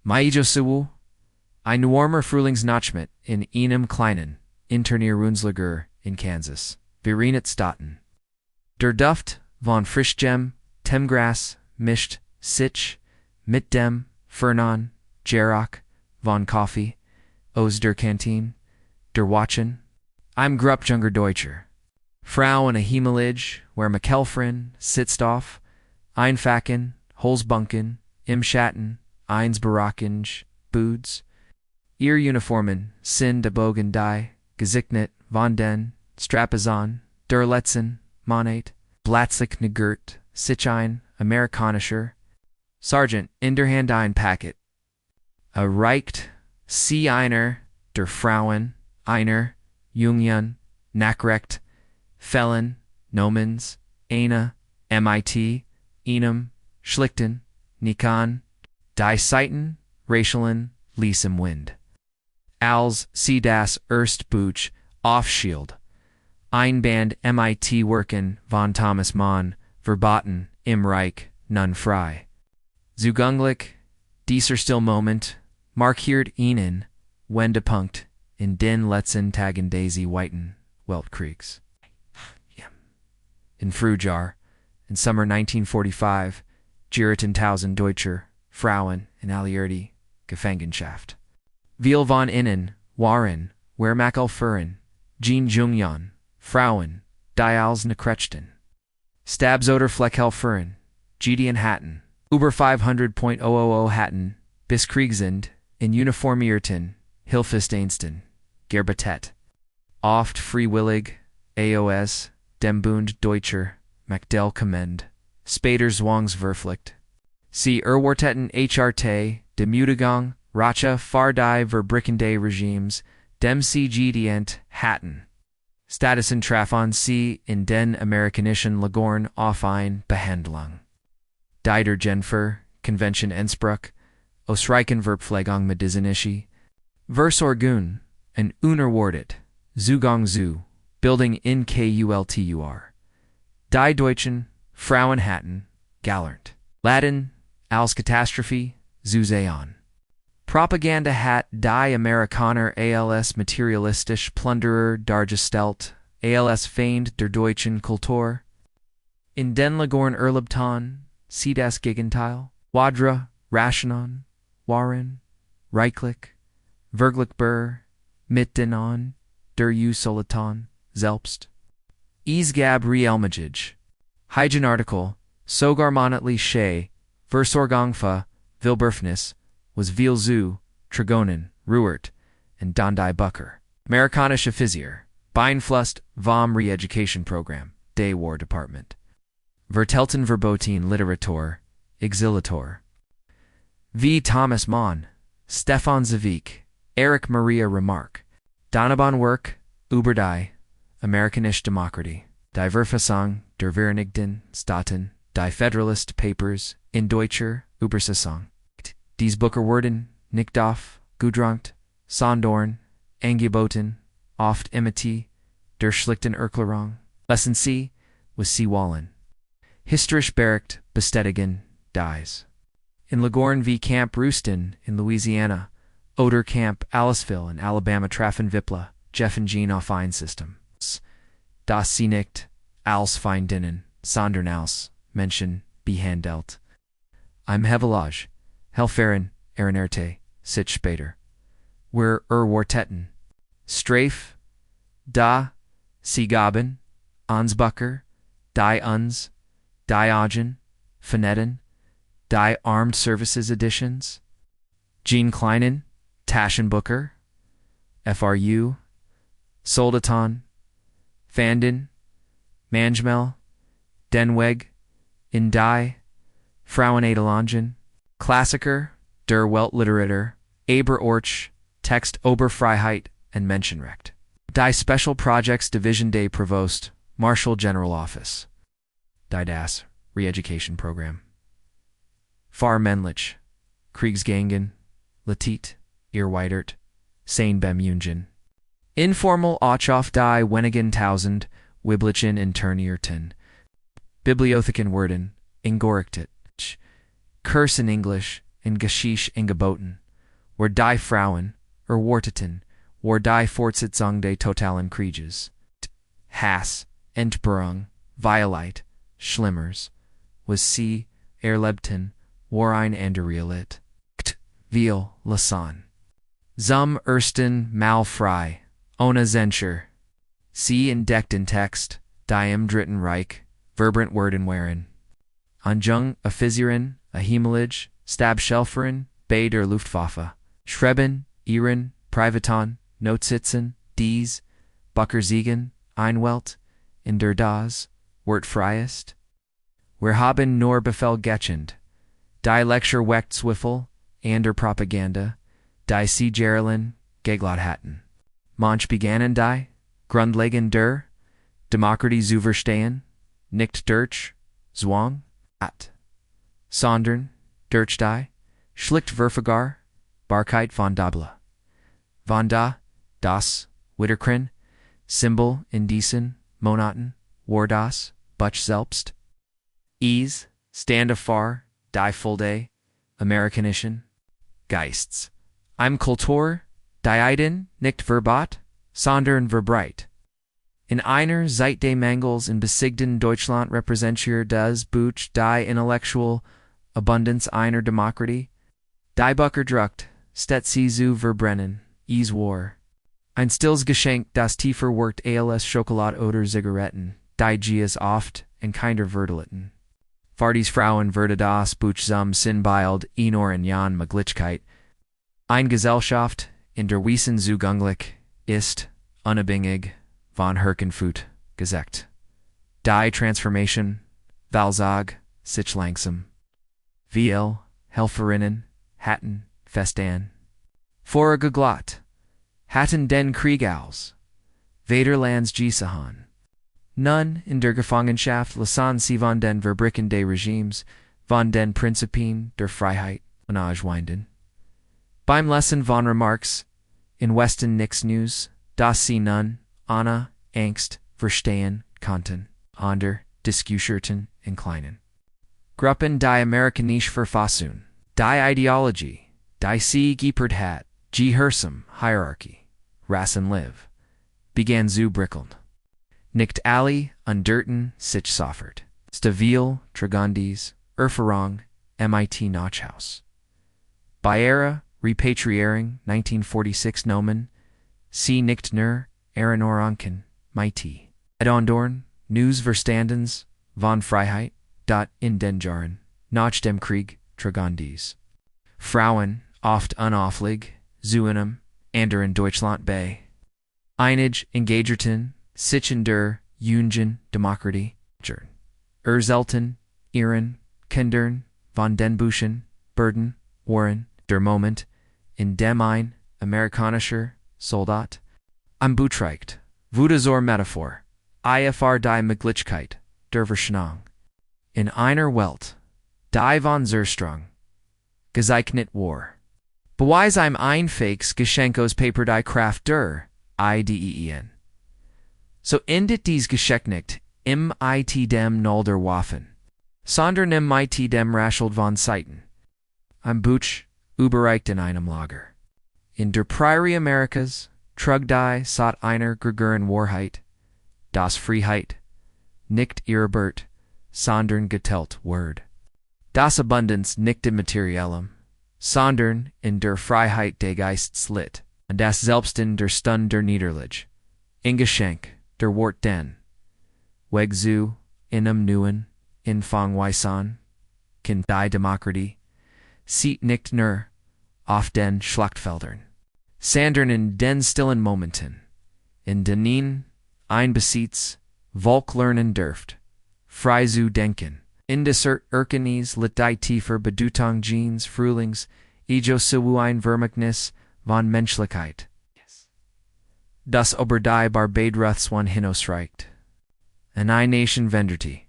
Maijosuwu, ein warmer Frühlingsnachmittag in einem kleinen Internierungslager in Kansas, Vereinigte Staaten. Der Duft von frischem Temmgras mischt sich mit dem fernen Geruch von Kaffee aus der Kantine, der Watchen. I'm grupp junger Deutscher. Frauen ehemalige, Wehrmachthelferinnen sitzt auf, einfachen Holzbanken im Schatten eines Barackensch Buds. Ihre Uniformen sind abogen die gesegnet von den Strapazon der letzten Monat, blatzig negert sich ein amerikanischer Sergeant in der Hand ein Paket. Erreicht sie einer der Frauen, einer jungen, Nachrecht, Felon, Nomens, eine, mit, einem, schlichten, Nikon, die Seiten, Racialen, Lies im Wind. Als sie das erst Buch aufschild, ein Band mit Werken von Thomas Mann, verboten im Reich, nun frei. Zugänglich, dieser Stillmoment, markiert ihnen, Wendepunkt in den letzten Tagen des Zweiten Weltkriegs. In Frühjahr, in Summer 1945, gerieten tausend deutsche Frauen in alliierte Gefangenschaft. Viele von ihnen waren Wehrmachthelferinnen, jungen Frauen, die als Nachrichten, Stabs- oder Fleckhelferinnen, Gideon hatten, über 500.000 hatten, bis Kriegsend, in uniformierten Hilfsdiensten, gearbeitet. Oft freiwillig, AOS, dem Bund Deutscher Machthelferinnen, später zwangsverpflichtet. Sie erwarteten HRT, de Müdegang, Rache für die verbrickende Regimes, dem sie gedient hatten. Statusen trafen sie in den amerikanischen Lagern auf eine Behandlung. Die der Genfer Convention Innsbruck, ausreichend Verpflegung medizinische, Versorgung, und unerwartet, Zugang zu, Bildung in Kultur. Die deutschen Frauen hatten, gelernt, Latin, als Katastrophe, zu sehen. Propaganda hat die Amerikaner als materialistisch Plunderer dargestellt, als Feind der deutschen Kultur. In den Lagern erlebten sie das Gegenteil, Wadra, Rationen, waren, reichlich, vergleichbar, mit denen der Solatan selbst. Es gab realmagig, Hygienartikel, sogar monatliche Versorgung für Willberfnis, was viel zu Trigonen, Ruert, und Dondai Bucker. Amerikanische Offizier, beeinflusst vom Re-Education-Programm, des War Department. Vertelten verboten Literatur, Exilator. Wie Thomas Mann, Stefan Zweig, Erich Maria Remarque, Donovan Work, über die Amerikanische Demokratie, die Verfassung der Vereinigten Staaten, die Federalist Papers in deutscher Übersetzung. Dies Bücher wurden nicht auf, gedruckt, sondern angeboten, oft mit der schlichten Erklärung, lassen Sie, was Sie wollen. Historisch berechtigt bestätigen dies. In Lagern wie Camp Ruston in Louisiana, oder Camp Aliceville in Alabama trafen Wippler, Jeff und Jean auf ein System. Das sie nicht als Feindinnen, sondern als Menschen behandelt. Im Hevelage, Helferin, erinnerte sich später. Wir erwarteten, Strafe, da, sie gaben, uns Bucker, die uns, die Agen, Finetten, die Armed Services Editions, Jean Kleinen, Taschenbucher, FRU, Soldaten, Fanden, Manchmal, Denweg, in die, Frauenadelangen, Klassiker, der Weltliteratur, Eberorch, Text Oberfreiheit und Menschenrecht. Die Special Projects Division des Provost, Marshal General Office. Die das Re-Education Program. Farmännlich, Kriegsgangen, Latit, Irrweitert, Sein Bemungen. Informal Auchauf die wenigen tausend, Wiblichen internierten. Bibliotheken werden, ingorichtet. Curse in English, in Geschichte angeboten, wo die Frauen, Worteten, wo die Fortsetzung des totalen Krieges, Hass, Entbehrung, Violeit, Schlimmers, was sie erlebten, war ein anderer Lit. Viel, Lasan. Zum ersten Mal frei, ohne Zensur. Sie entdeckten Text, die im Dritten Reich, vibrant Werden waren. Anjung, Offizierinnen, ehemalige, Stabshelferin, bei der Luftwaffe, Schreiben, ihren, Privaton, Notizen, dies, Buckersiegen, Einwelt, in der das, Wort freiest. Wir haben nur Befehl gechend. Die Lecture weckt Zwiffel, and der Propaganda, die sie Gerlin, Geglot hatten. Manch begannen die, Grundlagen der, Demokratie zu verstehen, nicht durch, Zwang, at. Sondern, durch die, schlicht Verfügar, Barkeit von Dabla. Von da, das, Witterkrin, Symbol in diesen, Monaten, war das, Butch selbst. Ease, stand afar, die Fulde, Amerikanischen, Geists. Im Kultur, die Eiden, nicht verbat, sondern verbreit. In einer Zeit des Mangels in besiegten Deutschland repräsentiert das Buch die intellektuelle Abundanz einer Demokratie. Die Bucker druckt, statt sie zu verbrennen, is war. Ein stilles Geschenk, das tiefer wirkt als Schokolade oder Zigaretten, die Gias oft in kinder Verdelitten. Fardies Frauen würde das Buch zum Sinnbild einer neuen Möglichkeit. Ein Gesellschaft, in der Wissen zugänglich ist, unabhängig von Herkunft, gesagt. Die Transformation, Valsag, sich langsam. WL, Helferinnen, hatten, festan. Vorige glatt, hatten den Krieg aus. Vaderlands Gisahan. Nun in der Gefangenschaft lassen sie von den Verbrechen des Regimes, von den Prinzipien der Freiheit, unabwinden. Beim Lesen von Remarks, in Westen nix News, dass sie nun, Anna, Angst, verstehen, konnten, ander, Diskuscherten, in kleinen. Gruppen die Amerikanische Verfassung, die Ideologie, die sie geepert hat, Gehorsam, Hierarchie, Rassen live, began zu brickeln. Nicht alle underten sich soffert. Stabil, Tragandis, Erfahrung, MIT Nachhaus. Bei ihrer Repatriering 1946 Nomen, sie nicht nur Erinnerungen, MIT. Adondorn, News Verstandens, von Freiheit, in den Jahren, nach dem Krieg, Tragandis. Frauen, oft unauffällig, zu einem, anderen Deutschland bei. Einige Engagerten, sich in der Jungen Demokratie, selten, ihren, Kindern, von den Büchern, Burden, waren, der Moment, in dem ein, amerikanischer, Soldat, am Butreicht, wurde zur Metaphor, ifr die Möglichkeit, der Verschnang. In einer Welt, die von Zerstrung, gezeichnet war. Beweis im Einfakes Geschenkos Paper die Kraft der, IDEN. So endet dies Geschenk nicht, im IT dem Null der Waffen, sondern im IT dem Raschelt von Seiten. Am Buch, überreicht in einem Lager. In der Prairie Amerikas, trug die satt einer Gregeren Wahrheit, das Freiheit, nicht irrebert, sondern geteilt Word. Das Abundanz nicht im Materiellem, sondern in der Freiheit des Geistes lit, und das selbst in der Stund der Niederlage. In Geschenk, der Wort den. Weg zu, in neuen, in Fangweisan, kind die Demokratie, sieht nicht nur, auf den Schlachtfeldern, sondern in den stillen Momenten, in denen ein Besitz, Volk lernen dürft, frei zu denken, in des Erkenis lit die tiefer Bedeutung jeans Frühlings, ejo zu ein Vermächtnis von Menschlichkeit. Das über die Barbadruths one hinausreicht. An eine Nation venderte.